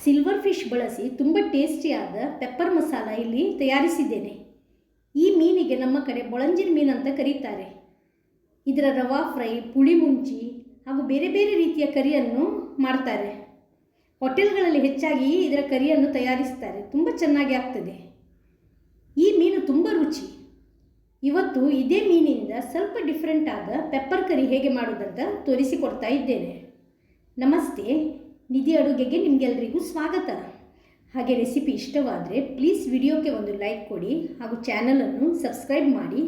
Silver fish ಬಳಸಿ ತುಂಬ ಟೇಸ್ಟಿಯಾದ pepper masala ಇಲ್ಲಿ ತಯಾರಿಸಿದ್ದೇನೆ. ಈ ಮೀನಿಗೆ ನಮ್ಮ ಕಡೆ ಬೊಳಂಜಿರ್ ಮೀನು ಅಂತ ಕರೀತಾರೆ. ಇದರ ರವಾ ಫ್ರೈ, ಪುಳಿ ಮುಂಚಿ ಹಾಗೂ ಬೇರೆ ಬೇರೆ ರೀತಿಯ ಕರಿಯನ್ನು ಮಾಡ್ತಾರೆ. ಹೋಟೆಲ್ಗಳಲ್ಲಿ ಹೆಚ್ಚಾಗಿ ಇದರ ಕರಿಯನ್ನು ತಯಾರಿಸ್ತಾರೆ. ತುಂಬ ಚೆನ್ನಾಗಿ ಆಗ್ತದೆ. ಈ ಮೀನು ತುಂಬ ರುಚಿ. ಇವತ್ತು ಇದೇ ಮೀನಿಂದ ಸ್ವಲ್ಪ ಡಿಫ್ರೆಂಟ್ ಆದ ಪೆಪ್ಪರ್ ಕರಿ ಹೇಗೆ ಮಾಡೋದಂತ ತೋರಿಸಿಕೊಡ್ತಾ ಇದ್ದೇನೆ. ನಮಸ್ತೆ, ನಿಧಿ ಅಡುಗೆಗೆ ನಿಮಗೆಲ್ಲರಿಗೂ ಸ್ವಾಗತ. ಹಾಗೆ ರೆಸಿಪಿ ಇಷ್ಟವಾದರೆ ಪ್ಲೀಸ್ ವಿಡಿಯೋಕ್ಕೆ ಒಂದು ಲೈಕ್ ಕೊಡಿ ಹಾಗೂ ಚಾನಲನ್ನು ಸಬ್ಸ್ಕ್ರೈಬ್ ಮಾಡಿ.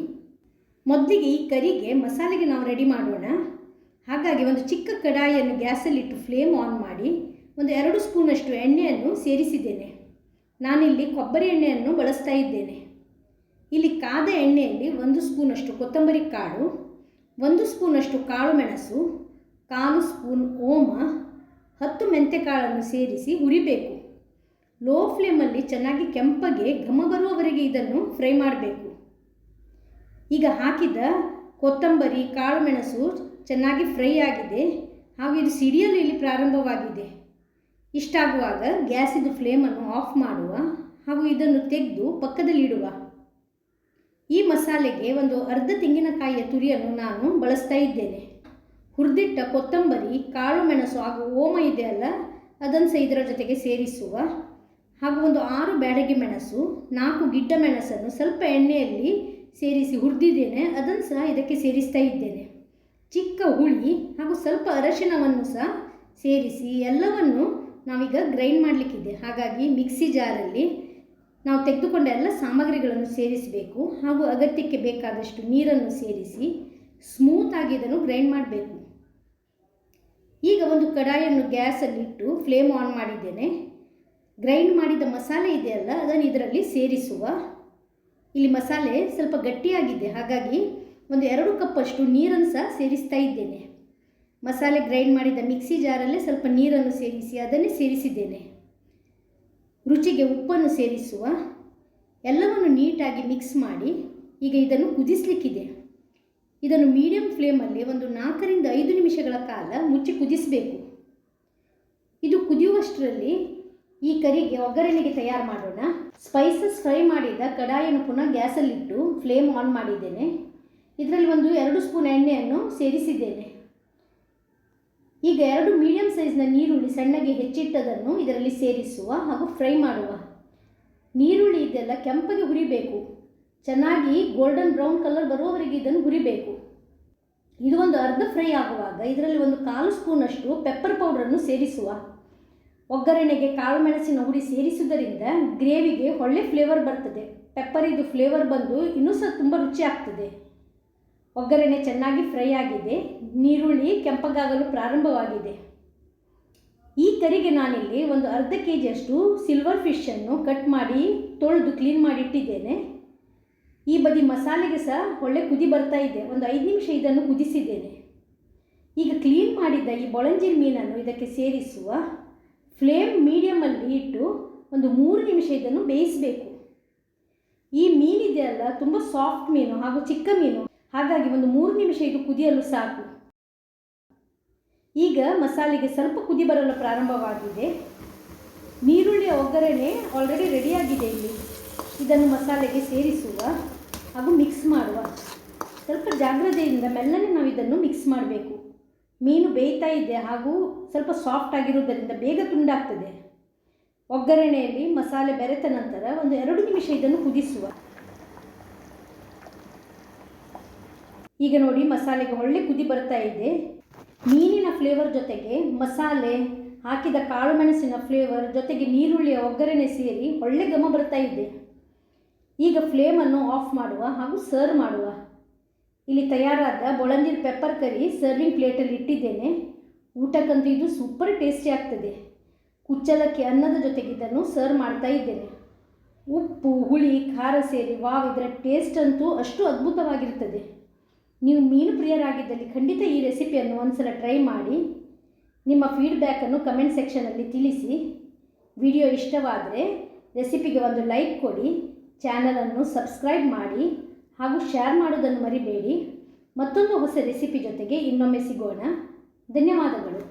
ಮೊದಲಿಗೆ ಈ ಕರಿಗೆ ಮಸಾಲೆಗೆ ನಾವು ರೆಡಿ ಮಾಡೋಣ. ಹಾಗಾಗಿ ಒಂದು ಚಿಕ್ಕ ಕಡಾಯಿಯನ್ನು ಗ್ಯಾಸಲ್ಲಿಟ್ಟು ಫ್ಲೇಮ್ ಆನ್ ಮಾಡಿ ಒಂದು 2 ಸ್ಪೂನಷ್ಟು ಎಣ್ಣೆಯನ್ನು ಸೇರಿಸಿದ್ದೇನೆ. ನಾನಿಲ್ಲಿ ಕೊಬ್ಬರಿ ಎಣ್ಣೆಯನ್ನು ಬಳಸ್ತಾ ಇದ್ದೇನೆ. ಇಲ್ಲಿ ಕಾದ ಎಣ್ಣೆಯಲ್ಲಿ 1 ಸ್ಪೂನಷ್ಟು ಕೊತ್ತಂಬರಿ ಕಾಳು, 1 ಸ್ಪೂನಷ್ಟು ಕಾಳು ಮೆಣಸು, 1/4 ಸ್ಪೂನ್ ಓಮ, 10 ಮೆಂತೆಕಾಳನ್ನು ಸೇರಿಸಿ ಹುರಿಬೇಕು. ಲೋ ಫ್ಲೇಮಲ್ಲಿ ಚೆನ್ನಾಗಿ ಕೆಂಪಗೆ ಘಮ ಬರುವವರೆಗೆ ಇದನ್ನು ಫ್ರೈ ಮಾಡಬೇಕು. ಈಗ ಹಾಕಿದ ಕೊತ್ತಂಬರಿ ಕಾಳು ಮೆಣಸು ಚೆನ್ನಾಗಿ ಫ್ರೈ ಆಗಿದೆ ಹಾಗೂ ಇದು ಸಿಡಿಯಲು ಇಲ್ಲಿ ಪ್ರಾರಂಭವಾಗಿದೆ. ಇಷ್ಟಾಗುವಾಗ ಗ್ಯಾಸಿದು ಫ್ಲೇಮನ್ನು ಆಫ್ ಮಾಡುವ ಹಾಗೂ ಇದನ್ನು ತೆಗೆದು ಪಕ್ಕದಲ್ಲಿಡುವ. ಈ ಮಸಾಲೆಗೆ ಒಂದು ಅರ್ಧ ತೆಂಗಿನಕಾಯಿಯ ತುರಿಯನ್ನು ನಾನು ಬಳಸ್ತಾ ಇದ್ದೇನೆ. ಹುರಿದಿಟ್ಟ ಕೊತ್ತಂಬರಿ, ಕಾಳು ಮೆಣಸು ಹಾಗೂ ಓಮ ಇದೆಯಲ್ಲ, ಅದನ್ನು ಸಹ ಇದರ ಜೊತೆಗೆ ಸೇರಿಸುವ. ಹಾಗೂ ಒಂದು 6 ಬ್ಯಾಡಗಿ ಮೆಣಸು, 4 ಗಿಡ್ಡ ಮೆಣಸನ್ನು ಸ್ವಲ್ಪ ಎಣ್ಣೆಯಲ್ಲಿ ಸೇರಿಸಿ ಹುರಿದಿದ್ದೇನೆ, ಅದನ್ನು ಸಹ ಇದಕ್ಕೆ ಸೇರಿಸ್ತಾ ಇದ್ದೇನೆ. ಚಿಕ್ಕ ಹುಳಿ ಹಾಗೂ ಸ್ವಲ್ಪ ಅರಶಿನವನ್ನು ಸಹ ಸೇರಿಸಿ ಎಲ್ಲವನ್ನು ನಾವೀಗ ಗ್ರೈಂಡ್ ಮಾಡಲಿಕ್ಕಿದೆ. ಹಾಗಾಗಿ ಮಿಕ್ಸಿ ಜಾರಲ್ಲಿ ನಾವು ತೆಗೆದುಕೊಂಡ ಎಲ್ಲ ಸಾಮಗ್ರಿಗಳನ್ನು ಸೇರಿಸಬೇಕು ಹಾಗೂ ಅಗತ್ಯಕ್ಕೆ ಬೇಕಾದಷ್ಟು ನೀರನ್ನು ಸೇರಿಸಿ ಸ್ಮೂತಾಗಿ ಇದನ್ನು ಗ್ರೈಂಡ್ ಮಾಡಬೇಕು. ಈಗ ಒಂದು ಕಡಾಯಿಯನ್ನು ಗ್ಯಾಸಲ್ಲಿಟ್ಟು ಫ್ಲೇಮ್ ಆನ್ ಮಾಡಿದ್ದೇನೆ. ಗ್ರೈಂಡ್ ಮಾಡಿದ ಮಸಾಲೆ ಇದೆಯಲ್ಲ, ಅದನ್ನು ಇದರಲ್ಲಿ ಸೇರಿಸುವ. ಇಲ್ಲಿ ಮಸಾಲೆ ಸ್ವಲ್ಪ ಗಟ್ಟಿಯಾಗಿದೆ, ಹಾಗಾಗಿ ಒಂದು 2 ಕಪ್ಪಷ್ಟು ನೀರನ್ನು ಸಹ ಸೇರಿಸ್ತಾ ಇದ್ದೇನೆ. ಮಸಾಲೆ ಗ್ರೈಂಡ್ ಮಾಡಿದ ಮಿಕ್ಸಿ ಜಾರಲ್ಲೇ ಸ್ವಲ್ಪ ನೀರನ್ನು ಸೇರಿಸಿ ಅದನ್ನೇ ಸೇರಿಸಿದ್ದೇನೆ. ರುಚಿಗೆ ಉಪ್ಪನ್ನು ಸೇರಿಸುವ. ಎಲ್ಲವನ್ನು ನೀಟಾಗಿ ಮಿಕ್ಸ್ ಮಾಡಿ ಈಗ ಇದನ್ನು ಕುದಿಸಲಿಕ್ಕಿದೆ. ಇದನ್ನು ಮೀಡಿಯಂ ಫ್ಲೇಮಲ್ಲಿ ಒಂದು 4 ರಿಂದ 5 ನಿಮಿಷಗಳ ಕಾಲ ಮುಚ್ಚಿ ಕುದಿಸಬೇಕು. ಇದು ಕುದಿಯುವಷ್ಟರಲ್ಲಿ ಈ ಕರಿಗೆ ಒಗ್ಗರಣೆಗೆ ತಯಾರು ಮಾಡೋಣ. ಸ್ಪೈಸಸ್ ಫ್ರೈ ಮಾಡಿದ ಕಡಾಯಿಯನ್ನು ಪುನಃ ಗ್ಯಾಸಲ್ಲಿಟ್ಟು ಫ್ಲೇಮ್ ಆನ್ ಮಾಡಿದ್ದೇನೆ. ಇದರಲ್ಲಿ ಒಂದು 2 ಸ್ಪೂನ್ ಎಣ್ಣೆಯನ್ನು ಸೇರಿಸಿದ್ದೇನೆ. ಈಗ 2 ಮೀಡಿಯಂ ಸೈಜ್ನ ನೀರುಳ್ಳಿ ಸಣ್ಣಗೆ ಹೆಚ್ಚಿಟ್ಟದನ್ನು ಇದರಲ್ಲಿ ಸೇರಿಸುವ ಹಾಗೂ ಫ್ರೈ ಮಾಡುವ. ನೀರುಳ್ಳಿ ಇದೆಲ್ಲ ಕೆಂಪಗೆ ಹುರಿಬೇಕು. ಚೆನ್ನಾಗಿ ಗೋಲ್ಡನ್ ಬ್ರೌನ್ ಕಲರ್ ಬರುವವರೆಗೆ ಇದನ್ನು ಹುರಿಬೇಕು. ಇದು ಒಂದು ಅರ್ಧ ಫ್ರೈ ಆಗುವಾಗ ಇದರಲ್ಲಿ ಒಂದು 1/4 ಸ್ಪೂನಷ್ಟು ಪೆಪ್ಪರ್ ಪೌಡರನ್ನು ಸೇರಿಸುವ. ಒಗ್ಗರಣೆಗೆ ಕಾಳು ಮೆಣಸಿನ ಹುಡಿ ಸೇರಿಸುವುದರಿಂದ ಗ್ರೇವಿಗೆ ಒಳ್ಳೆ ಫ್ಲೇವರ್ ಬರ್ತದೆ. ಪೆಪ್ಪರಿದು ಫ್ಲೇವರ್ ಬಂದು ಇನ್ನೂ ಸಹ ತುಂಬ ರುಚಿ ಆಗ್ತದೆ. ಒಗ್ಗರಣೆ ಚೆನ್ನಾಗಿ ಫ್ರೈ ಆಗಿದೆ, ನೀರುಳ್ಳಿ ಕೆಂಪಗಾಗಲು ಪ್ರಾರಂಭವಾಗಿದೆ. ಈ ಕರಿಗೆ ನಾನಿಲ್ಲಿ ಒಂದು ಅರ್ಧ ಕೆಜಿಯಷ್ಟು ಸಿಲ್ವರ್ ಫಿಶನ್ನು ಕಟ್ ಮಾಡಿ ತೊಳೆದು ಕ್ಲೀನ್ ಮಾಡಿ ಇಟ್ಟಿದ್ದೇನೆ. ಈ ಬದಿ ಮಸಾಲೆಗೆ ಸಹ ಒಳ್ಳೆ ಕುದಿ ಬರ್ತಾ ಇದೆ. ಒಂದು 5 ನಿಮಿಷ ಇದನ್ನು ಕುದಿಸಿದ್ದೇನೆ. ಈಗ ಕ್ಲೀನ್ ಮಾಡಿದ್ದ ಈ ಬೊಳಂಜಿರ್ ಮೀನನ್ನು ಇದಕ್ಕೆ ಸೇರಿಸುವ. ಫ್ಲೇಮ್ ಮೀಡಿಯಮಲ್ಲಿ ಇಟ್ಟು ಒಂದು 3 ನಿಮಿಷ ಇದನ್ನು ಬೇಯಿಸಬೇಕು. ಈ ಮೀನಿದೆಯಲ್ಲ, ತುಂಬ ಸಾಫ್ಟ್ ಮೀನು ಹಾಗೂ ಚಿಕ್ಕ ಮೀನು, ಹಾಗಾಗಿ ಒಂದು 3 ನಿಮಿಷ ಇದು ಕುದಿಯಲು ಸಾಕು. ಈಗ ಮಸಾಲೆಗೆ ಸ್ವಲ್ಪ ಕುದಿ ಬರಲು ಪ್ರಾರಂಭವಾಗಿದೆ. ನೀರುಳ್ಳಿಯ ಒಗ್ಗರಣೆ ಆಲ್ರೆಡಿ ರೆಡಿಯಾಗಿದೆ. ಇಲ್ಲಿ ಇದನ್ನು ಮಸಾಲೆಗೆ ಸೇರಿಸುವ ಹಾಗೂ ಮಿಕ್ಸ್ ಮಾಡುವ. ಸ್ವಲ್ಪ ಜಾಗ್ರತೆಯಿಂದ ಮೆಲ್ಲನೆ ನಾವು ಇದನ್ನು ಮಿಕ್ಸ್ ಮಾಡಬೇಕು. ಮೀನು ಬೇಯ್ತಾ ಇದೆ ಹಾಗೂ ಸ್ವಲ್ಪ ಸಾಫ್ಟ್ ಆಗಿರುವುದರಿಂದ ಬೇಗ ತುಂಡಾಗ್ತದೆ. ಒಗ್ಗರಣೆಯಲ್ಲಿ ಮಸಾಲೆ ಬೆರೆತ ನಂತರ ಒಂದು 2 ನಿಮಿಷ ಇದನ್ನು ಕುದಿಸುವ. ಈಗ ನೋಡಿ, ಮಸಾಲೆಗೆ ಒಳ್ಳೆ ಕುದಿ ಬರ್ತಾ ಇದೆ. ಮೀನಿನ ಫ್ಲೇವರ್ ಜೊತೆಗೆ ಮಸಾಲೆ ಹಾಕಿದ ಕಾಳು ಮೆಣಸಿನ ಫ್ಲೇವರ್ ಜೊತೆಗೆ ನೀರುಳ್ಳಿಯ ಒಗ್ಗರಣೆ ಸೇರಿ ಒಳ್ಳೆ ಘಮ ಬರ್ತಾ ಇದೆ. ಈಗ ಫ್ಲೇಮನ್ನು ಆಫ್ ಮಾಡುವ ಹಾಗೂ ಸರ್ವ್ ಮಾಡುವ. ಇಲ್ಲಿ ತಯಾರಾದ ಬೊಳಂಜಿರ್ ಪೆಪ್ಪರ್ ಕರಿ ಸರ್ವಿಂಗ್ ಪ್ಲೇಟಲ್ಲಿ ಇಟ್ಟಿದ್ದೇನೆ. ಊಟಕ್ಕಂತೂ ಇದು ಸೂಪರ್ ಟೇಸ್ಟಿ ಆಗ್ತದೆ. ಕುಚ್ಚಲಕ್ಕಿ ಅನ್ನದ ಜೊತೆಗೆ ಇದನ್ನು ಸರ್ವ್ ಮಾಡ್ತಾ ಇದ್ದೇನೆ. ಉಪ್ಪು, ಹುಳಿ, ಖಾರ ಸೇರಿ ವಾವ್, ಇದರ ಟೇಸ್ಟ್ ಅಂತೂ ಅಷ್ಟು ಅದ್ಭುತವಾಗಿರ್ತದೆ. ನೀವು ಮೀನು ಪ್ರಿಯರಾಗಿದ್ದಲ್ಲಿ ಖಂಡಿತ ಈ ರೆಸಿಪಿಯನ್ನು ಒಂದ್ಸಲ ಟ್ರೈ ಮಾಡಿ. ನಿಮ್ಮ ಫೀಡ್ಬ್ಯಾಕನ್ನು ಕಮೆಂಟ್ ಸೆಕ್ಷನಲ್ಲಿ ತಿಳಿಸಿ. ವಿಡಿಯೋ ಇಷ್ಟವಾದರೆ ರೆಸಿಪಿಗೆ ಒಂದು ಲೈಕ್ ಕೊಡಿ, ಚಾನಲನ್ನು ಸಬ್ಸ್ಕ್ರೈಬ್ ಮಾಡಿ ಹಾಗೂ ಶೇರ್ ಮಾಡೋದನ್ನು ಮರಿಬೇಡಿ. ಮತ್ತೊಂದು ಹೊಸ ರೆಸಿಪಿ ಜೊತೆಗೆ ಇನ್ನೊಮ್ಮೆ ಸಿಗೋಣ. ಧನ್ಯವಾದಗಳು.